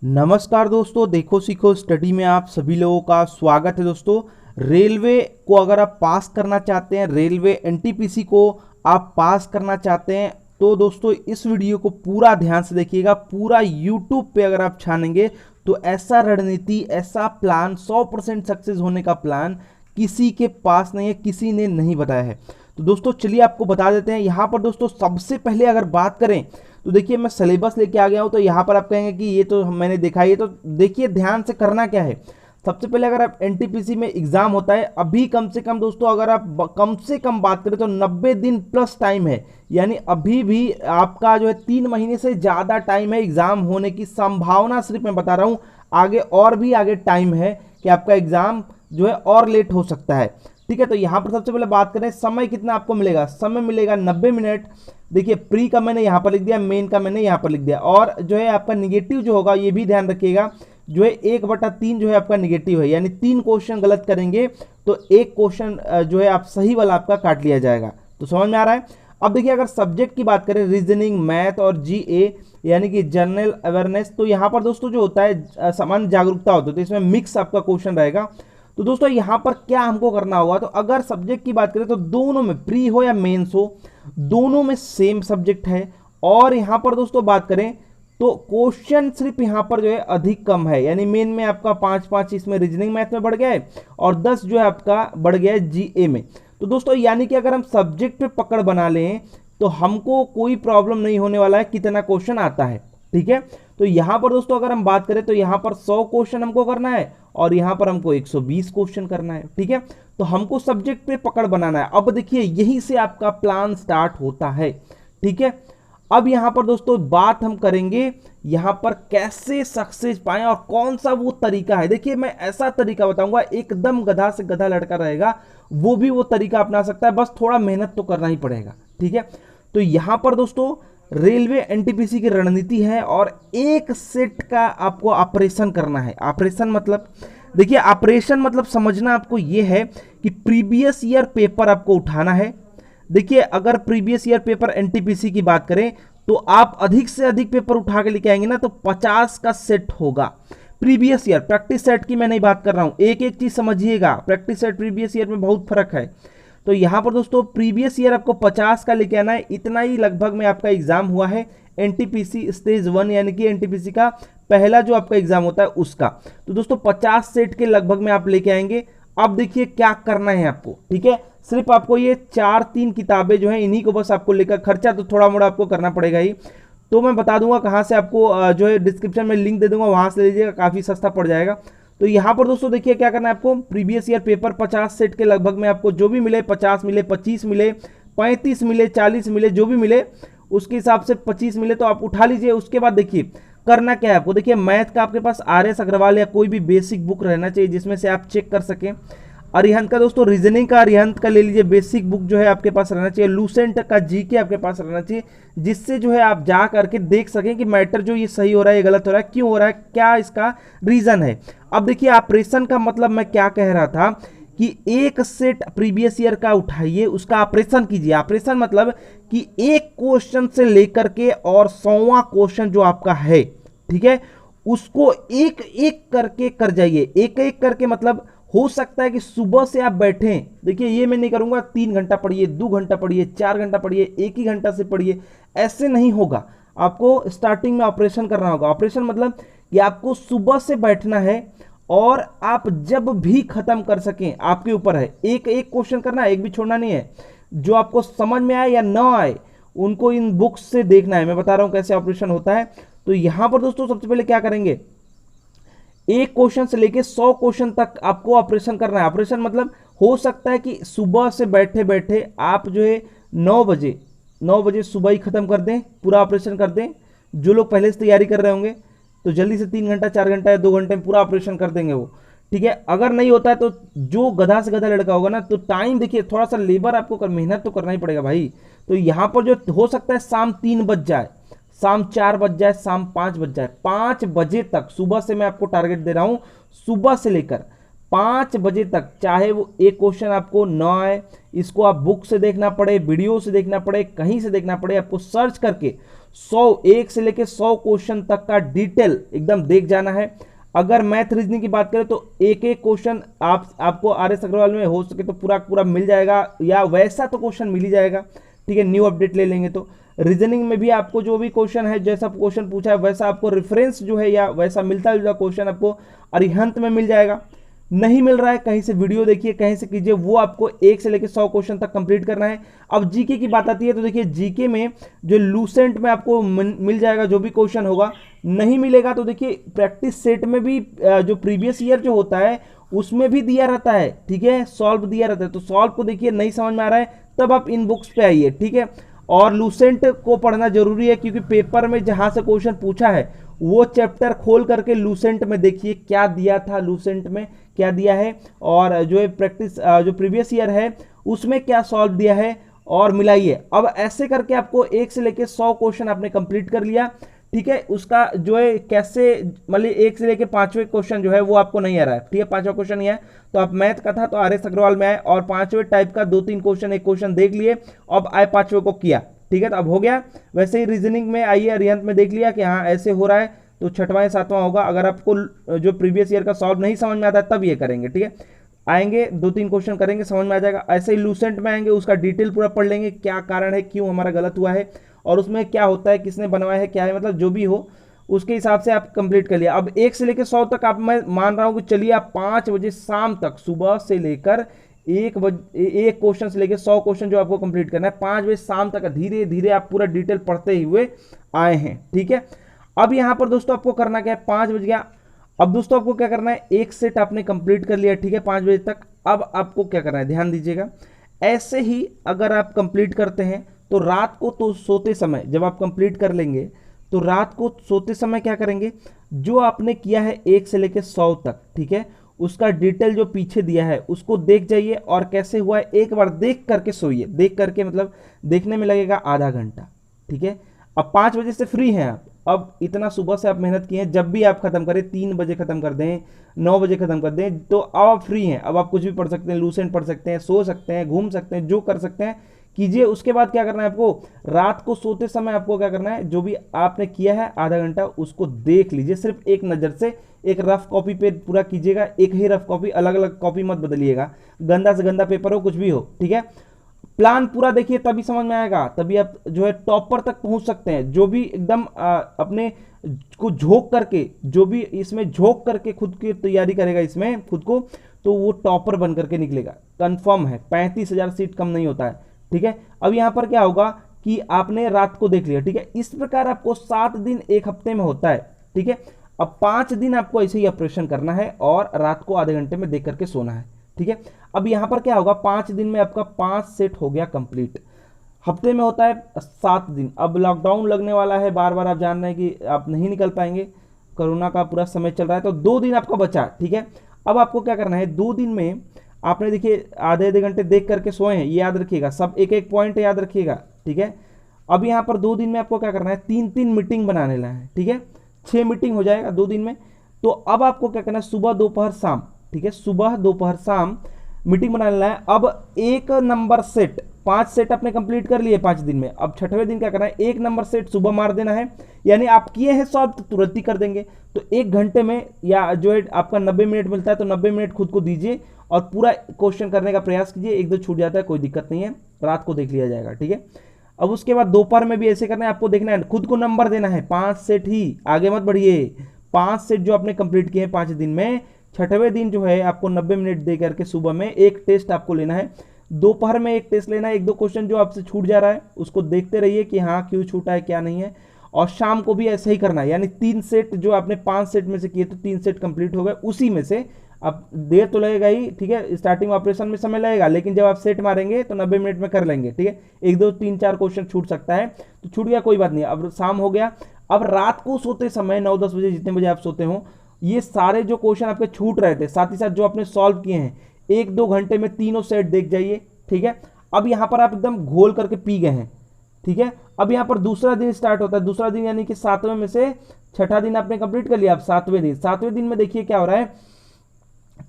नमस्कार दोस्तों, देखो सीखो स्टडी में आप सभी लोगों का स्वागत है। दोस्तों, रेलवे को अगर आप पास करना चाहते हैं, रेलवे एनटीपीसी को आप पास करना चाहते हैं, तो दोस्तों इस वीडियो को पूरा ध्यान से देखिएगा। पूरा यूट्यूब पे अगर आप छानेंगे तो ऐसा रणनीति, ऐसा प्लान, 100% सक्सेस होने का प्लान किसी के पास नहीं है, किसी ने नहीं बताया है। तो दोस्तों चलिए आपको बता देते हैं। यहाँ पर दोस्तों सबसे पहले अगर बात करें तो देखिए, मैं सिलेबस लेके आ गया हूं। तो यहाँ पर आप कहेंगे कि ये तो मैंने देखा, ये तो देखिए ध्यान से करना क्या है। सबसे पहले अगर आप एनटीपीसी में एग्जाम होता है, अभी कम से कम दोस्तों अगर आप कम से कम बात करें तो 90 दिन प्लस टाइम है। यानी अभी भी आपका जो है 3 महीने से ज़्यादा टाइम है एग्जाम होने की संभावना, सिर्फ मैं बता रहा हूँ। आगे और भी आगे टाइम है कि आपका एग्जाम जो है और लेट हो सकता है। ठीक है, तो यहाँ पर सबसे पहले बात करें, समय कितना आपको मिलेगा। समय मिलेगा 90 मिनट। देखिए, प्री का मैंने यहाँ पर लिख दिया, मेन का मैंने यहाँ पर लिख दिया। और जो है आपका निगेटिव जो होगा, ये भी ध्यान रखिएगा, जो है 1/3 जो है आपका निगेटिव है। यानी 3 क्वेश्चन गलत करेंगे तो 1 क्वेश्चन जो है आप सही वाला आपका काट लिया जाएगा। तो समझ में आ रहा है। अब देखिए, अगर सब्जेक्ट की बात करें, रीजनिंग, मैथ और जीए यानी कि जनरल अवेयरनेस, तो यहाँ पर दोस्तों जो होता है सामान्य जागरूकता होती है, तो इसमें मिक्स आपका क्वेश्चन रहेगा। तो दोस्तों यहाँ पर क्या हमको करना होगा, तो अगर सब्जेक्ट की बात करें तो दोनों में, प्री हो या मेंस हो, दोनों में सेम सब्जेक्ट है। और यहाँ पर दोस्तों बात करें तो क्वेश्चन सिर्फ यहाँ पर जो है अधिक कम है। यानी मेन में आपका 5-5 इसमें रीजनिंग मैथ में बढ़ गया है और 10 जो है आपका बढ़ गया है जीए में। तो दोस्तों यानी कि अगर हम सब्जेक्ट पे पकड़ बना लें तो हमको कोई प्रॉब्लम नहीं होने वाला है कितना क्वेश्चन आता है। ठीक है, तो यहां पर दोस्तों अगर हम बात करें तो यहां पर 100 क्वेश्चन हमको करना है और यहां पर हमको 120 क्वेश्चन करना है। ठीक है, तो हमको सब्जेक्ट पे पकड़ बनाना है। अब देखिए, यहीं से आपका प्लान स्टार्ट होता है। ठीक है, अब यहां पर दोस्तों बात हम करेंगे यहां पर कैसे सक्सेस पाएं और कौन सा वो तरीका है। देखिए, मैं ऐसा तरीका बताऊंगा, एकदम गधा से गधा लड़का रहेगा वो भी वो तरीका अपना सकता है, बस थोड़ा मेहनत तो करना ही पड़ेगा। ठीक है, तो यहां पर दोस्तों रेलवे एनटीपीसी की रणनीति है और एक सेट का आपको ऑपरेशन करना है। ऑपरेशन मतलब, देखिए ऑपरेशन मतलब समझना आपको ये है कि प्रीवियस ईयर पेपर आपको उठाना है। देखिए, अगर प्रीवियस ईयर पेपर एनटीपीसी की बात करें तो आप अधिक से अधिक पेपर उठा के लेके आएंगे ना, तो 50 का सेट होगा प्रीवियस ईयर। प्रैक्टिस सेट की मैं नहीं बात कर रहा हूं, एक एक चीज समझिएगा, प्रैक्टिस सेट प्रीवियस ईयर में बहुत फर्क है। तो यहां पर दोस्तों प्रीवियस ईयर आपको 50 का लेके आना है। इतना ही लगभग में आपका एग्जाम हुआ है एनटीपीसी स्टेज 1 यानी कि एनटीपीसी का पहला जो आपका एग्जाम होता है उसका। तो दोस्तों 50 सेट के लगभग में आप लेके आएंगे। अब देखिए क्या करना है आपको। ठीक है, सिर्फ आपको ये 4-3 किताबें जो है इन्हीं को बस आपको लेकर, खर्चा तो थोड़ा मोड़ा आपको करना पड़ेगा ही, तो मैं बता दूंगा कहां से आपको, जो है डिस्क्रिप्शन में लिंक दे दूंगा, वहां से लीजिएगा, काफी सस्ता पड़ जाएगा। तो यहां पर दोस्तों देखिए क्या करना है आपको, प्रीवियस ईयर पेपर 50 सेट के लगभग में आपको जो भी मिले, 50 मिले, 25 मिले, 35 मिले, 40 मिले, जो भी मिले उसके हिसाब से 25 मिले तो आप उठा लीजिए। उसके बाद देखिए करना क्या है आपको। देखिए, मैथ का आपके पास आर.एस. अग्रवाल या कोई भी बेसिक बुक रहना चाहिए जिसमें से आप चेक कर सकें। अरिहंत का दोस्तों, रीजनिंग का अरिहंत का ले लीजिए, बेसिक बुक जो है आपके पास रहना चाहिए। लूसेंट का जीके आपके पास रहना चाहिए, जिससे जो है आप जा करके देख सकें कि मैटर जो ये सही हो रहा है, ये गलत हो रहा है, क्यों हो रहा है, क्या इसका रीजन है। अब देखिए, ऑपरेशन का मतलब मैं क्या कह रहा था कि एक सेट प्रीवियस ईयर का उठाइए, उसका ऑपरेशन कीजिए। ऑपरेशन मतलब कि एक क्वेश्चन से लेकर के और 100वां क्वेश्चन जो आपका है, ठीक है, उसको एक एक करके कर जाइए। एक एक करके मतलब हो सकता है कि सुबह से आप बैठें, देखिए ये मैं नहीं करूंगा 3 घंटा पढ़िए, 2 घंटा पढ़िए, 4 घंटा पढ़िए, 1 ही घंटा से पढ़िए, ऐसे नहीं होगा। आपको स्टार्टिंग में ऑपरेशन करना होगा। ऑपरेशन मतलब कि आपको सुबह से बैठना है और आप जब भी खत्म कर सकें, आपके ऊपर है। एक एक क्वेश्चन करना है, एक भी छोड़ना नहीं है। जो आपको समझ में आए या ना आए उनको इन बुक्स से देखना है। मैं बता रहा हूं कैसे ऑपरेशन होता है। तो यहां पर दोस्तों सबसे पहले क्या करेंगे, एक क्वेश्चन से लेके 100 क्वेश्चन तक आपको ऑपरेशन करना है। ऑपरेशन मतलब हो सकता है कि सुबह से बैठे बैठे आप जो है 9 बजे सुबह ही खत्म कर दें, पूरा ऑपरेशन कर दें। जो लोग पहले से तैयारी कर रहे होंगे तो जल्दी से 3 घंटा, 4 घंटा या 2 घंटे में पूरा ऑपरेशन कर देंगे वो। ठीक है, अगर नहीं होता है तो जो गधा से गधा लड़का होगा ना, तो टाइम देखिए, थोड़ा सा लेबर आपको मेहनत तो करना ही पड़ेगा भाई। तो यहां पर जो हो सकता है शाम 3 बज जाए, शाम 4 बज जाए, शाम 5 बज जाए, 5 बजे तक सुबह से मैं आपको टारगेट दे रहा हूं, सुबह से लेकर 5 बजे तक, चाहे वो एक क्वेश्चन आपको ना आए, इसको आप बुक से देखना पड़े, वीडियो से देखना पड़े, कहीं से देखना पड़े, आपको सर्च करके 1 से लेके 100 क्वेश्चन तक का डिटेल एकदम देख जाना है। अगर मैथ रीजनिंग की बात करें तो एक एक क्वेश्चन आपको RS अग्रवाल में हो सके तो पूरा पूरा मिल जाएगा, या वैसा तो क्वेश्चन मिल ही जाएगा, ठीक है, न्यू अपडेट ले लेंगे तो। रीजनिंग में भी आपको जो भी क्वेश्चन है, जैसा क्वेश्चन पूछा है वैसा आपको रेफरेंस जो है या वैसा मिलता जुलता क्वेश्चन आपको अरिहंत में मिल जाएगा। नहीं मिल रहा है कहीं से वीडियो देखिए, कहीं से कीजिए, वो आपको 1 से लेकर 100 क्वेश्चन तक कंप्लीट करना है। अब जीके की बात आती है तो देखिए जीके में जो लूसेंट में आपको मिल जाएगा जो भी क्वेश्चन होगा। नहीं मिलेगा तो देखिए प्रैक्टिस सेट में भी जो प्रीवियस ईयर जो होता है उसमें भी दिया रहता है, ठीक है, सॉल्व दिया रहता है। तो सॉल्व को देखिए नहीं समझ में आ रहा है तब आप इन बुक्स पे आइए, ठीक है। और लूसेंट को पढ़ना जरूरी है क्योंकि पेपर में जहां से क्वेश्चन पूछा है वो चैप्टर खोल करके लूसेंट में देखिए क्या दिया था, लूसेंट में क्या दिया है, और जो प्रैक्टिस जो प्रीवियस ईयर है उसमें क्या सॉल्व दिया है, और मिलाइए। अब ऐसे करके आपको 1 से लेके 100 क्वेश्चन आपने कंप्लीट कर लिया, ठीक है। उसका जो है कैसे, मतलब 1 से लेके 5वें क्वेश्चन जो है वो आपको नहीं आ रहा है, ठीक है, 5वां क्वेश्चन नहीं है तो आप मैथ का था तो RS अग्रवाल में आए और 5वें टाइप का 2-3 क्वेश्चन, एक क्वेश्चन देख लिए, अब आए 5वें को किया, ठीक है, तो अब हो गया। वैसे ही रीजनिंग में आइए, अरिहंत में देख लिया कि हाँ ऐसे हो रहा है तो 6वां या 7वां होगा। अगर आपको जो प्रीवियस ईयर का सॉल्व नहीं समझ में आता है तब ये करेंगे, ठीक है, आएंगे 2-3 क्वेश्चन करेंगे समझ में आ जाएगा। ऐसे ही लूसेंट में आएंगे, उसका डिटेल पूरा पढ़ लेंगे, क्या कारण है, क्यों हमारा गलत हुआ है और उसमें क्या होता है, किसने बनवाया है, क्या है, मतलब जो भी हो उसके हिसाब से आप कंप्लीट कर लिया। अब 1 से लेकर 100 तक आप, मैं मान रहा हूं कि चलिए आप 5 बजे शाम तक, सुबह से लेकर 1 बजे, एक क्वेश्चन से लेकर 100 क्वेश्चन जो आपको कंप्लीट करना है 5 बजे शाम तक, धीरे धीरे आप पूरा डिटेल पढ़ते हुए आए हैं, ठीक है। अब यहां पर दोस्तों आपको करना क्या है, 5 बज गया, अब दोस्तों आपको क्या करना है, एक सेट आपने कंप्लीट कर लिया, ठीक है, 5 बजे तक। अब आपको क्या करना है, ध्यान दीजिएगा, ऐसे ही अगर आप कंप्लीट करते हैं तो रात को तो सोते समय जब आप कंप्लीट कर लेंगे तो रात को सोते समय क्या करेंगे, जो आपने किया है 1 से लेकर 100 तक, ठीक है, उसका डिटेल जो पीछे दिया है उसको देख जाइए और कैसे हुआ है एक बार देख करके सोइए। देख करके मतलब देखने में लगेगा आधा घंटा, ठीक है। अब 5 बजे से फ्री हैं आप, अब इतना सुबह से आप मेहनत किए हैं, जब भी आप खत्म करें, 3 बजे खत्म कर दें, 9 बजे खत्म कर दें, तो अब आप फ्री हैं। अब आप कुछ भी पढ़ सकते हैं, लूसेंट पढ़ सकते हैं, सो सकते हैं, घूम सकते हैं, जो कर सकते हैं कीजिए। उसके बाद क्या करना है आपको, रात को सोते समय आपको क्या करना है, जो भी आपने किया है आधा घंटा उसको देख लीजिए, सिर्फ एक नज़र से, एक रफ कॉपी पे पूरा कीजिएगा, एक ही रफ कॉपी, अलग अलग कॉपी मत बदलिएगा, गंदा से गंदा पेपर हो, कुछ भी हो, ठीक है। प्लान पूरा देखिए तभी समझ में आएगा, तभी आप जो है टॉपर तक पहुंच सकते हैं। जो भी एकदम अपने को झोंक करके, जो भी इसमें झोंक करके खुद की तैयारी करेगा इसमें खुद को, तो वो टॉपर बन करके निकलेगा, कंफर्म है। 35,000 सीट कम नहीं होता है, ठीक है। अब यहां पर क्या होगा कि आपने रात को देख लिया, ठीक है, इस प्रकार आपको 7 दिन एक हफ्ते में होता है, ठीक है। अब 5 दिन आपको ऐसे ही ऑपरेशन करना है और रात को आधे घंटे में देख करके सोना है, ठीक है। अब यहां पर क्या होगा, 5 दिन में आपका 5 सेट हो गया कंप्लीट। हफ्ते में होता है 7 दिन। अब लॉकडाउन लगने वाला है, बार बार आप जान रहे हैं कि आप नहीं निकल पाएंगे, कोरोना का पूरा समय चल रहा है, तो 2 दिन आपका बचा, ठीक है। अब आपको क्या करना है, 2 दिन में आपने देखिए आधे आधे घंटे देख करके सोए हैं, ये याद रखिएगा, सब एक एक पॉइंट याद रखिएगा, ठीक है। अब यहाँ पर 2 दिन में आपको क्या करना है, 3-3 मीटिंग बनाने ला है, ठीक है, 6 मीटिंग हो जाएगा 2 दिन में। तो अब आपको क्या करना है, सुबह दोपहर शाम, ठीक है, सुबह दोपहर शाम मीटिंग बनाना है। अब 1 नंबर सेट, 5 सेट आपने कंप्लीट कर लिए 5 दिन में। अब 6वें दिन क्या करना है, 1 नंबर सेट सुबह मार देना है, यानी आप किए हैं सॉल्व तो तुरंत ही कर देंगे। तो 1 घंटे में, या जो है आपका 90 मिनट मिलता है तो 90 मिनट खुद को दीजिए और पूरा क्वेश्चन करने का प्रयास कीजिए। 1-2 छूट जाता है कोई दिक्कत नहीं है, रात को देख लिया जाएगा, ठीक है। अब उसके बाद दोपहर में भी ऐसे करना है, आपको देखना है, खुद को नंबर देना है, 5 सेट ही, आगे मत बढ़िए। 5 सेट जो आपने कंप्लीट किए हैं 5 दिन में, 6वें दिन जो है आपको 90 मिनट दे करके सुबह में एक टेस्ट आपको लेना है, दोपहर में एक टेस्ट लेना है। 1-2 क्वेश्चन जो आपसे छूट जा रहा है उसको देखते रहिए कि हाँ क्यों छूटा है क्या नहीं है, और शाम को भी ऐसा ही करना है। यानी 3 सेट जो आपने 5 सेट में से किए तो 3 सेट कंप्लीट हो गए, उसी में से अब देर तो लगेगा ही, ठीक है, स्टार्टिंग ऑपरेशन में समय लगेगा, लेकिन जब आप सेट मारेंगे तो 90 मिनट में कर लेंगे, ठीक है। 1-2 3-4 क्वेश्चन छूट सकता है तो छूट गया, कोई बात नहीं। अब शाम हो गया, अब रात को सोते समय 9-10 बजे, जितने बजे आप सोते हो, ये सारे जो क्वेश्चन आपके छूट रहे थे, साथ ही साथ जो आपने सॉल्व किए हैं, 1-2 घंटे में तीनों सेट देख जाइए, ठीक है। अब यहां पर आप एकदम घोल करके पी गए हैं, ठीक है। अब यहां पर दूसरा दिन स्टार्ट होता है, दूसरा दिन यानी कि 7वें में से 6ठा दिन आपने कंप्लीट कर लिया। अब 7वें दिन में देखिए क्या हो रहा है,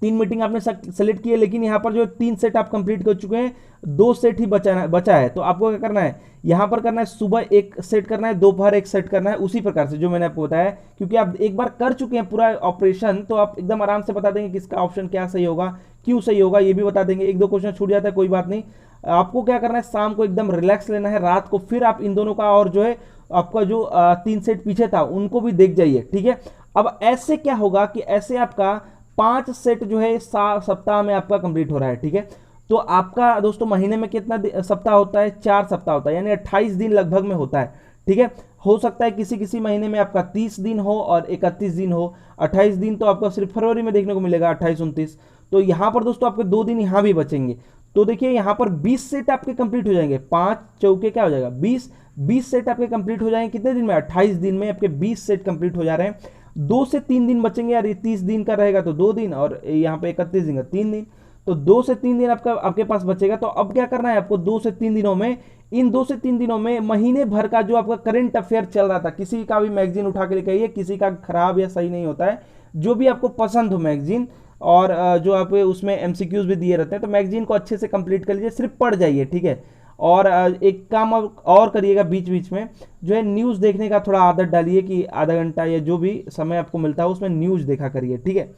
3 मीटिंग आपने सेलेक्ट की है, लेकिन यहाँ पर जो 3 सेट आप कंप्लीट कर चुके हैं, 2 सेट ही बचा है। तो आपको क्या करना है, यहाँ पर करना है सुबह 1 सेट करना है, दोपहर 1 सेट करना है, उसी प्रकार से जो मैंने आपको बताया। क्योंकि आप एक बार कर चुके हैं पूरा ऑपरेशन, तो आप एकदम आराम से बता देंगे किसका ऑप्शन क्या सही होगा, क्यों सही होगा, ये भी बता देंगे। 1-2 क्वेश्चन छूट जाता है, कोई बात नहीं। आपको क्या करना है, शाम को एकदम रिलैक्स लेना है, रात को फिर आप इन दोनों का और जो है आपका जो 3 सेट पीछे था उनको भी देख जाइए, ठीक है। अब ऐसे क्या होगा कि ऐसे आपका 5 सेट जो है सप्ताह में आपका कंप्लीट हो रहा है, ठीक है। तो आपका दोस्तों महीने में कितना सप्ताह होता है, 4 सप्ताह होता है, यानी 28 दिन लगभग में होता है, ठीक है। हो सकता है किसी किसी महीने में आपका 30 दिन हो और 31 दिन हो। 28 दिन तो आपको सिर्फ फरवरी में देखने को मिलेगा, 28-29। तो यहाँ पर दोस्तों आपके 2 दिन यहाँ भी बचेंगे। तो देखिए यहाँ पर 20 सेट आपके कंप्लीट हो जाएंगे, 5 चौके क्या हो जाएगा 20 सेट आपके कंप्लीट हो जाएंगे कितने दिन में, 28 दिन में आपके 20 सेट कंप्लीट हो जा रहे हैं। 2 से 3 दिन बचेंगे यार, ये 30 दिन का रहेगा तो 2 दिन, और यहाँ पे 31 दिन का 3 दिन, तो 2 से 3 दिन आपके पास बचेगा। तो अब क्या करना है आपको, 2 से 3 दिनों में, इन 2 से 3 दिनों में महीने भर का जो आपका करंट अफेयर चल रहा था, किसी का भी मैगजीन उठा के लेके आइए, किसी का खराब या सही नहीं होता है, जो भी आपको पसंद हो मैगजीन, और जो आप उसमें एमसीक्यूज भी दिए रहते हैं, तो मैगजीन को अच्छे से कंप्लीट कर लीजिए, सिर्फ पढ़ जाइए, ठीक है। और एक काम और करिएगा, बीच बीच में जो है न्यूज़ देखने का थोड़ा आदत डालिए, कि आधा घंटा या जो भी समय आपको मिलता है उसमें न्यूज़ देखा करिए, ठीक है।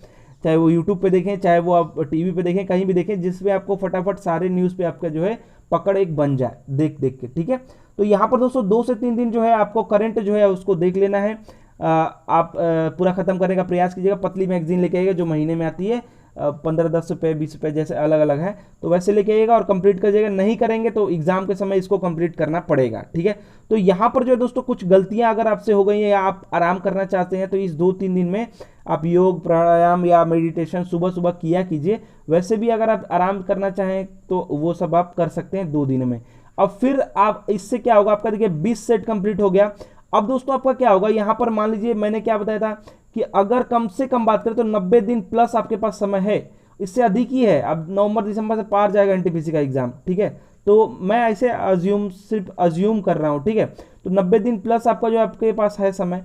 चाहे वो यूट्यूब पे देखें, चाहे वो आप टीवी पे देखें, कहीं भी देखें, जिसमें आपको फटाफट सारे न्यूज़ पे आपका जो है पकड़ एक बन जाए देख देख के, ठीक है। तो यहाँ पर दोस्तों 2 से 3 दिन जो है आपको करंट जो है उसको देख लेना है। आप पूरा खत्म करने का प्रयास कीजिएगा। पतली मैगजीन लेके आइएगा जो महीने में आती है, 15-10 रुपये 20 रुपये जैसे अलग अलग है, तो वैसे लेके आइएगा और कंप्लीट कर जाइएगा। नहीं करेंगे तो एग्जाम के समय इसको कंप्लीट करना पड़ेगा, ठीक है। तो यहाँ पर जो है दोस्तों कुछ गलतियां अगर आपसे हो गई हैं या आप आराम करना चाहते हैं, तो इस 2-3 दिन में आप योग प्राणायाम या मेडिटेशन सुबह सुबह किया कीजिए। वैसे भी अगर आप आराम करना चाहें तो वो सब आप कर सकते हैं 2 दिन में। अब फिर आप इससे क्या होगा, आपका देखिए 20 सेट कंप्लीट हो गया। अब दोस्तों आपका क्या होगा, यहाँ पर मान लीजिए मैंने क्या बताया था कि अगर कम से कम बात करें तो 90 दिन प्लस आपके पास समय है, इससे अधिक ही है। अब नवंबर दिसंबर से पार जाएगा एनटीपीसी का एग्जाम, ठीक है। तो मैं ऐसे सिर्फ अज्यूम कर रहा हूँ, ठीक है। तो 90 दिन प्लस आपका जो आपके पास है समय।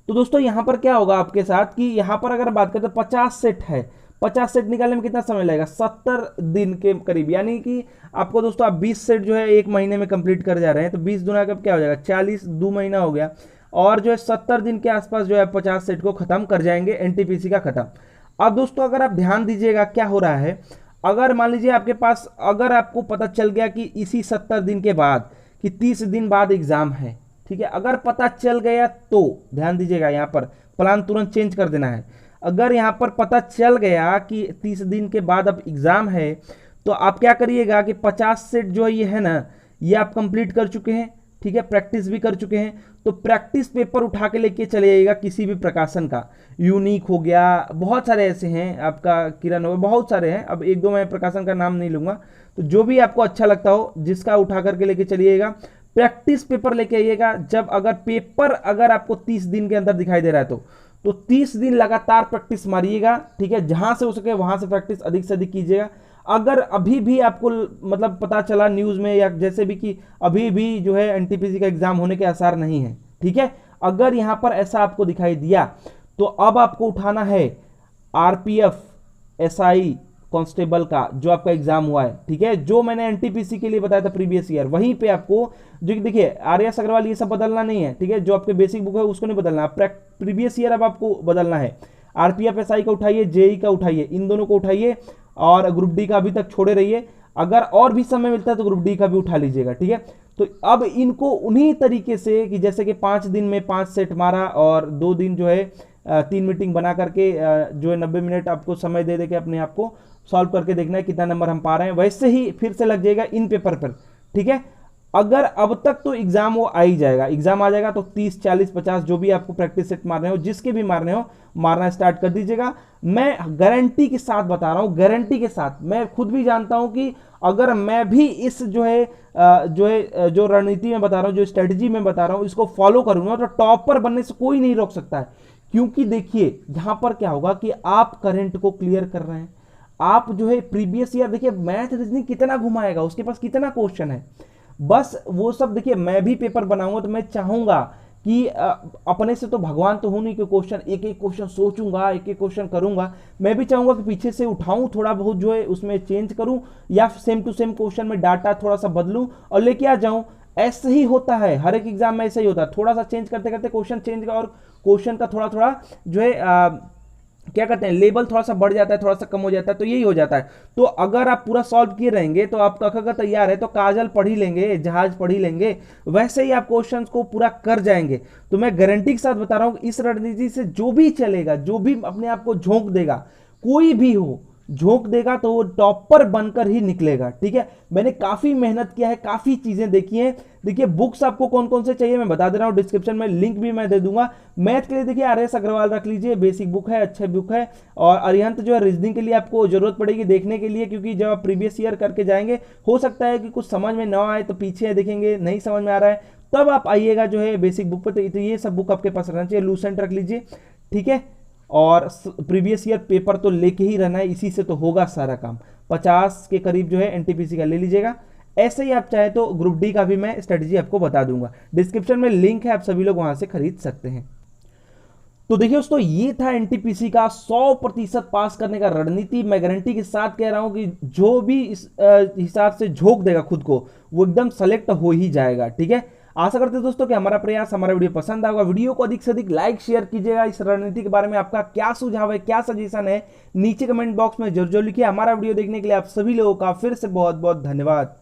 तो दोस्तों यहाँ पर क्या होगा आपके साथ कि यहाँ पर अगर बात करें तो 50 सेट है, 50 सेट निकालने में कितना समय लगेगा, 70 दिन के करीब। यानी कि आपको दोस्तों आप 20 सेट जो है 1 महीने में कंप्लीट कर जा रहे हैं, तो 20 गुना का क्या हो जाएगा 40, 2 महीना हो गया, और जो है 70 दिन के आसपास जो है 50 सेट को खत्म कर जाएंगे, एनटीपीसी का खत्म। अब दोस्तों अगर आप ध्यान दीजिएगा क्या हो रहा है, अगर मान लीजिए आपके पास, अगर आपको पता चल गया कि इसी 70 दिन के बाद कि 30 दिन बाद एग्जाम है, ठीक है, अगर पता चल गया तो ध्यान दीजिएगा, यहाँ पर प्लान तुरंत चेंज कर देना है। अगर यहाँ पर पता चल गया कि 30 दिन के बाद अब एग्जाम है, तो आप क्या करिएगा कि 50 सेट जो ये है ना, ये आप कंप्लीट कर चुके हैं, ठीक है, प्रैक्टिस भी कर चुके हैं, तो प्रैक्टिस पेपर उठा के लेके चले जाइएगा किसी भी प्रकाशन का। यूनिक हो गया, बहुत सारे ऐसे हैं, आपका किरण हो गया, बहुत सारे हैं, अब 1-2 मैं प्रकाशन का नाम नहीं लूंगा। तो जो भी आपको अच्छा लगता हो, जिसका उठा करके लेके चलिएगा, प्रैक्टिस पेपर लेके आइएगा। जब अगर पेपर अगर आपको 30 दिन के अंदर दिखाई दे रहा है तो 30 दिन लगातार प्रैक्टिस मारिएगा, ठीक है। जहां से हो सके वहां से प्रैक्टिस अधिक से अधिक कीजिएगा। अगर अभी भी आपको मतलब पता चला न्यूज में या जैसे भी कि अभी भी जो है एनटीपीसी का एग्जाम होने के आसार नहीं है, ठीक है, अगर यहां पर ऐसा आपको दिखाई दिया, तो अब आपको उठाना है आरपीएफ एसआई कांस्टेबल का जो आपका एग्जाम हुआ है, ठीक है, जो मैंने एनटीपीसी के लिए बताया था प्रीवियस ईयर, वहीं पे आपको जो देखिए आर्यस अग्रवाल ये सब बदलना नहीं है, ठीक है, जो आपके बेसिक बुक है उसको नहीं बदलना, प्रीवियस ईयर अब आपको बदलना है। आरपीएफ एसआई का उठाइए, जेई का उठाइए, इन दोनों को उठाइए, और ग्रुप डी का अभी तक छोड़े रहिए। अगर और भी समय मिलता है तो ग्रुप डी का भी उठा लीजिएगा, ठीक है। तो अब इनको उन्हीं तरीके से कि जैसे कि 5 दिन में 5 सेट मारा और 2 दिन जो है 3 मीटिंग बना करके जो है 90 मिनट आपको समय दे दे के अपने आप को सॉल्व करके देखना है कितना नंबर हम पा रहे हैं, वैसे ही फिर से लग जाएगा इन पेपर पर, ठीक है। अगर अब तक तो एग्जाम वो आ ही जाएगा, एग्जाम आ जाएगा तो 30, 40, 50 जो भी आपको प्रैक्टिस सेट मारने हो, जिसके भी मारने हो, मारना स्टार्ट कर दीजिएगा। मैं गारंटी के साथ बता रहा हूं, गारंटी के साथ, मैं खुद भी जानता हूं कि अगर मैं भी इस जो रणनीति में बता रहा हूं, जो स्ट्रेटजी में बता रहा हूं, इसको फॉलो करूंगा तो टॉपर बनने से कोई नहीं रोक सकता है। क्योंकि देखिए यहां पर क्या होगा कि आप करंट को क्लियर कर रहे हैं, आप जो है प्रीवियस ईयर, देखिए मैथ रीजनिंग कितना घुमाएगा, उसके पास कितना क्वेश्चन है, बस वो सब देखिए। मैं भी पेपर बनाऊंगा तो मैं चाहूंगा कि अपने से तो भगवान तो हूं नहीं कि क्वेश्चन एक एक क्वेश्चन सोचूंगा, एक एक क्वेश्चन करूंगा। मैं भी चाहूंगा कि पीछे से उठाऊं, थोड़ा बहुत जो है उसमें चेंज करूं, या सेम टू सेम क्वेश्चन में डाटा थोड़ा सा बदलूं और लेके आ जाऊं। ऐसे ही होता है, हर एक एग्जाम में ऐसा ही होता है, थोड़ा सा चेंज करते करते क्वेश्चन चेंज और क्वेश्चन का थोड़ा थोड़ा जो है क्या कहते हैं, लेवल थोड़ा सा बढ़ जाता है, थोड़ा सा कम हो जाता है, तो यही हो जाता है। तो अगर आप पूरा सॉल्व किए रहेंगे तो आप कख तैयार है तो काजल पढ़ ही लेंगे, जहाज पढ़ ही लेंगे, वैसे ही आप क्वेश्चंस को पूरा कर जाएंगे। तो मैं गारंटी के साथ बता रहा हूं, इस रणनीति से जो भी चलेगा, जो भी अपने आप को झोंक देगा, कोई भी हो झोंक देगा तो वो टॉपर बनकर ही निकलेगा। ठीक है, मैंने काफी मेहनत किया है, काफी चीजें देखी हैं। देखिए बुक्स आपको कौन कौन से चाहिए मैं बता दे रहा हूं, डिस्क्रिप्शन में लिंक भी मैं दे दूंगा। मैथ के लिए देखिए आर.एस. अग्रवाल रख लीजिए, बेसिक बुक है, अच्छे बुक है। और अरिहंत जो है रीजनिंग के लिए आपको जरूरत पड़ेगी देखने के लिए, क्योंकि जब आप प्रीवियस ईयर करके जाएंगे हो सकता है कि कुछ समझ में ना आए, तो पीछे देखेंगे नहीं समझ में आ रहा है तब आप आइएगा जो है बेसिक बुक पर। तो ये सब बुक आपके पास रहना चाहिए। लूसेंट रख लीजिए, ठीक है। और प्रीवियस ईयर पेपर तो लेके ही रहना है, इसी से तो होगा सारा काम। 50 के करीब जो है एनटीपीसी का ले लीजिएगा। ऐसे ही आप चाहे तो ग्रुप डी का भी मैं स्ट्रेटजी आपको बता दूंगा, डिस्क्रिप्शन में लिंक है, आप सभी लोग वहां से खरीद सकते हैं। तो देखिए दोस्तों, ये था एनटीपीसी का 100% पास करने का रणनीति। मैं गारंटी के साथ कह रहा हूं कि जो भी इस हिसाब से झोंक देगा खुद को, वो एकदम सेलेक्ट हो ही जाएगा। ठीक है, आशा करते हैं दोस्तों कि हमारा प्रयास, हमारा वीडियो पसंद आएगा। वीडियो को अधिक से अधिक लाइक शेयर कीजिएगा। इस रणनीति के बारे में आपका क्या सुझाव है, क्या सजेशन है, नीचे कमेंट बॉक्स में जरूर लिखिए। हमारा वीडियो देखने के लिए आप सभी लोगों का फिर से बहुत बहुत धन्यवाद।